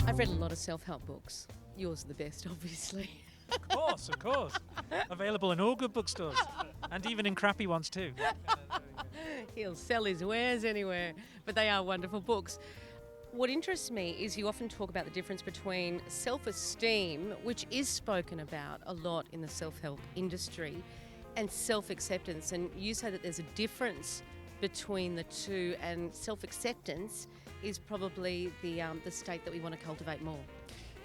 I've read a lot of self-help books. Yours are the best, obviously. Of course, of course. Available in all good bookstores, and even in crappy ones too. He'll sell his wares anywhere, but they are wonderful books. What interests me is you often talk about the difference between self-esteem, which is spoken about a lot in the self-help industry, and self-acceptance. And you say that there's a difference between the two, and self-acceptance is probably the state that we want to cultivate more.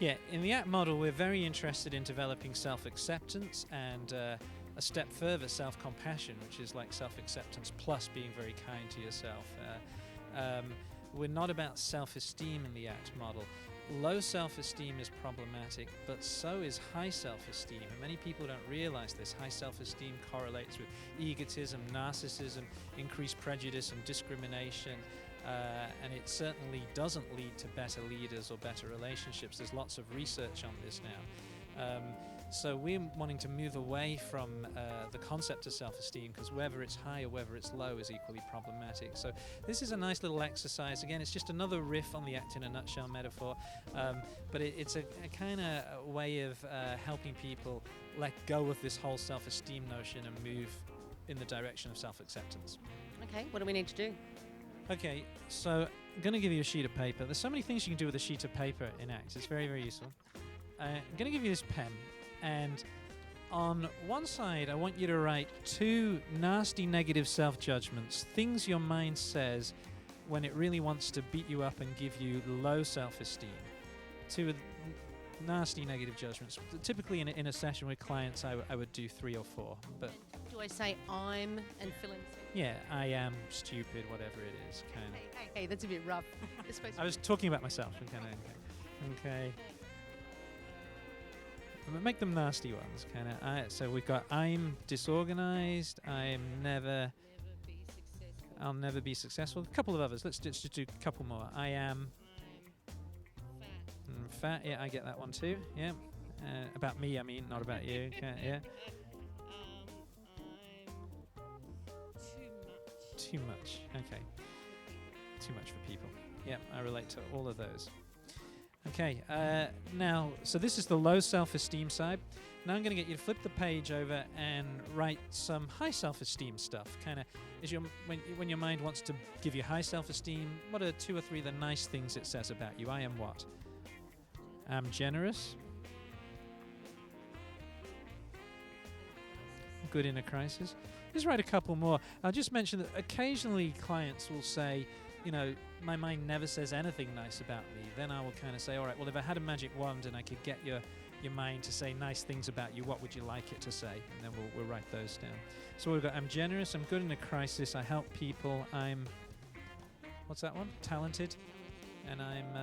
Yeah, in the ACT model, we're very interested in developing self-acceptance and a step further, self-compassion, which is like self-acceptance plus being very kind to yourself. We're not about self-esteem in the ACT model. Low self-esteem is problematic, but so is high self-esteem. And many people don't realize this. High self-esteem correlates with egotism, narcissism, increased prejudice and discrimination. And it certainly doesn't lead to better leaders or better relationships. There's lots of research on this now. So we're wanting to move away from the concept of self-esteem, because whether it's high or whether it's low is equally problematic. So this is a nice little exercise. Again, it's just another riff on the ACT in a nutshell metaphor, but it's a kind of way of helping people let go of this whole self-esteem notion and move in the direction of self-acceptance. Okay, what do we need to do? Okay, so I'm going to give you a sheet of paper. There's so many things you can do with a sheet of paper in ACT. It's very, very useful. I'm going to give you this pen, and on one side I want you to write 2 nasty negative self-judgments, things your mind says when it really wants to beat you up and give you low self-esteem. 2 nasty negative judgments. Typically in a session with clients I would do 3 or 4. But do I say I'm and fill in? Yeah, I am stupid, whatever it is, kind of. Hey, that's a bit rough. I was talking about myself. Okay. Make them nasty ones, kind of. So we've got I'm disorganized. I'll never be successful. A couple of others. Let's just do a couple more. I am fat. Yeah, I get that one too. Yeah. About me, I mean, not about you. Okay, yeah. Too much. Okay. Too much for people. Yeah, I relate to all of those. Okay, now, so this is the low self-esteem side. Now I'm going to get you to flip the page over and write some high self-esteem stuff. Kind of, when your mind wants to give you high self-esteem, what are 2 or 3 of the nice things it says about you? I am what? I'm generous. Good in a crisis. Just write a couple more. I'll just mention that occasionally clients will say, you know, my mind never says anything nice about me. Then I will kind of say, all right, well, if I had a magic wand and I could get your mind to say nice things about you, what would you like it to say? And then we'll write those down. So we've got I'm generous, I'm good in a crisis, I help people, I'm, what's that one? Talented. And I'm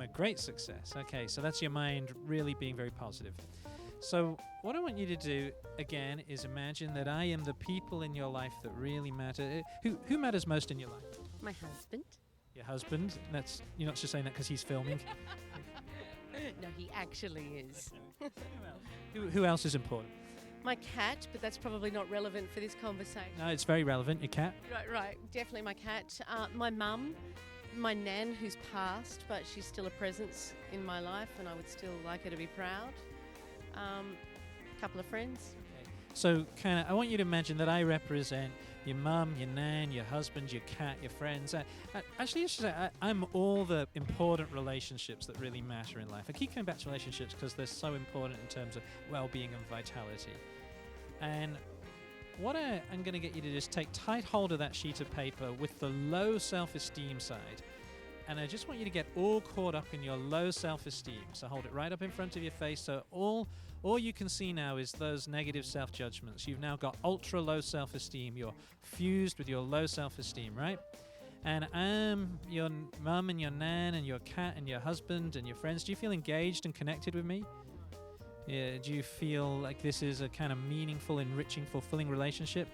a great success. Okay, so that's your mind really being very positive. So what I want you to do, again, is imagine that I am the people in your life that really matter. Who matters most in your life? My husband. Your husband? You're not just saying that because he's filming? No, he actually is. Who else is important? My cat, but that's probably not relevant for this conversation. No, it's very relevant. Your cat? Right. Definitely my cat. My mum, my nan, who's passed, but she's still a presence in my life, and I would still like her to be proud. A couple of friends. Okay. So I want you to imagine that I represent your mum, your nan, your husband, your cat, your friends. Actually, I should say I'm all the important relationships that really matter in life. I keep coming back to relationships because they're so important in terms of well-being and vitality. And what I'm going to get you to just take tight hold of that sheet of paper with the low self-esteem side. And I just want you to get all caught up in your low self-esteem. So hold it right up in front of your face. So all you can see now is those negative self-judgments. You've now got ultra low self-esteem. You're fused with your low self-esteem, right? And I'm your mum and your nan and your cat and your husband and your friends. Do you feel engaged and connected with me? Yeah, do you feel like this is a kind of meaningful, enriching, fulfilling relationship?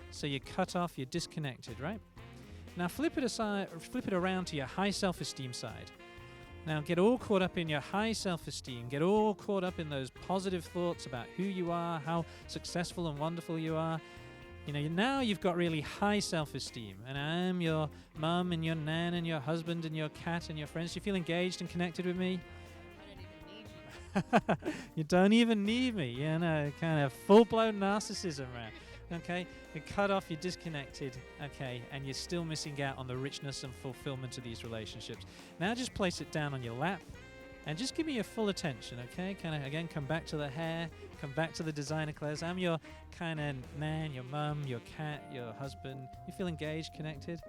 So you're cut off, you're disconnected, right? Now flip it around to your high self-esteem side. Now get all caught up in your high self-esteem. Get all caught up in those positive thoughts about who you are, how successful and wonderful you are. Now you've got really high self-esteem, and I'm your mum and your nan and your husband and your cat and your friends. Do you feel engaged and connected with me? I don't even need you. You don't even need me, kind of full-blown narcissism, right? Okay, you're cut off, you're disconnected, okay, and you're still missing out on the richness and fulfillment of these relationships. Now just place it down on your lap and just give me your full attention, okay? Kind of, again, come back to the hair, come back to the designer clothes. I'm your kind of nan, your mum, your cat, your husband. You feel engaged, connected?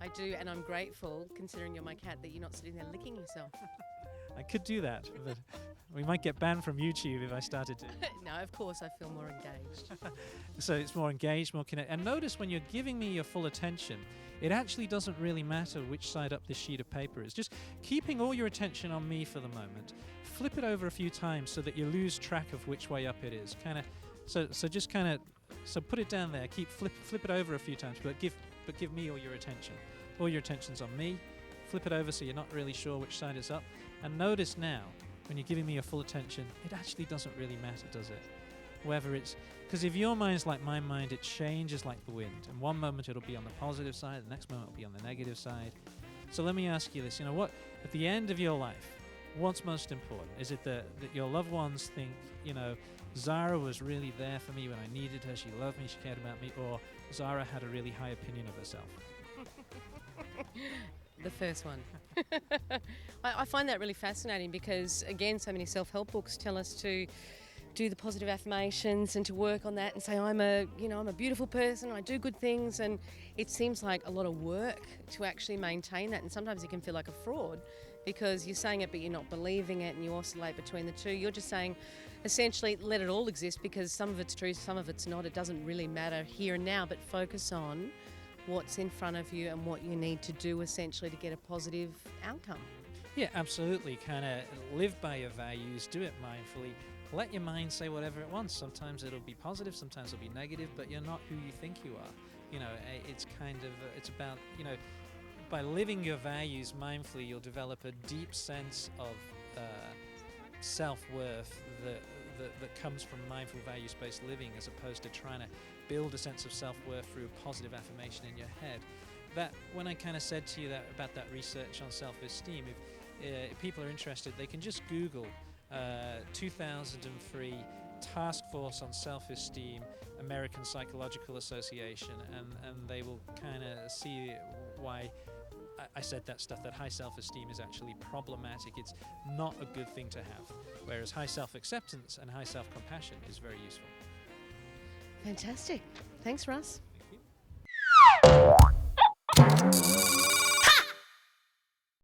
I do, and I'm grateful, considering you're my cat, that you're not sitting there licking yourself. I could do that, but we might get banned from YouTube if I started to. No, of course I feel more engaged. So it's more engaged, more connected. And notice when you're giving me your full attention, it actually doesn't really matter which side up this sheet of paper is. Just keeping all your attention on me for the moment. Flip it over a few times so that you lose track of which way up it is. So put it down there. Flip it over a few times, but give me all your attention. All your attention's on me. Flip it over so you're not really sure which side is up. And notice now, when you're giving me your full attention, it actually doesn't really matter, does it? Whether it's, because if your mind's like my mind, it changes like the wind. And one moment it'll be on the positive side, the next moment it'll be on the negative side. So let me ask you this, what, at the end of your life, what's most important? Is it that your loved ones think, Zara was really there for me when I needed her, she loved me, she cared about me, or Zara had a really high opinion of herself? The first one. I find that really fascinating because, again, so many self-help books tell us to do the positive affirmations and to work on that and say, I'm a beautiful person, I do good things, and it seems like a lot of work to actually maintain that, and sometimes it can feel like a fraud because you're saying it but you're not believing it and you oscillate between the two. You're just saying, essentially, let it all exist because some of it's true, some of it's not. It doesn't really matter here and now, but focus on what's in front of you and what you need to do essentially to get a positive outcome. Yeah, absolutely. Kind of live by your values, do it mindfully. Let your mind say whatever it wants. Sometimes it'll be positive, sometimes it'll be negative, but you're not who you think you are. It's kind of, it's about, by living your values mindfully, you'll develop a deep sense of self-worth that comes from mindful values-based living, as opposed to trying to build a sense of self-worth through positive affirmation in your head. That when I kind of said to you about that research on self-esteem, if people are interested, they can just Google 2003 Task Force on Self-Esteem, American Psychological Association, and they will kind of see why I said that stuff, that high self-esteem is actually problematic. It's not a good thing to have, whereas high self-acceptance and high self-compassion is very useful. Fantastic. Thanks, Russ.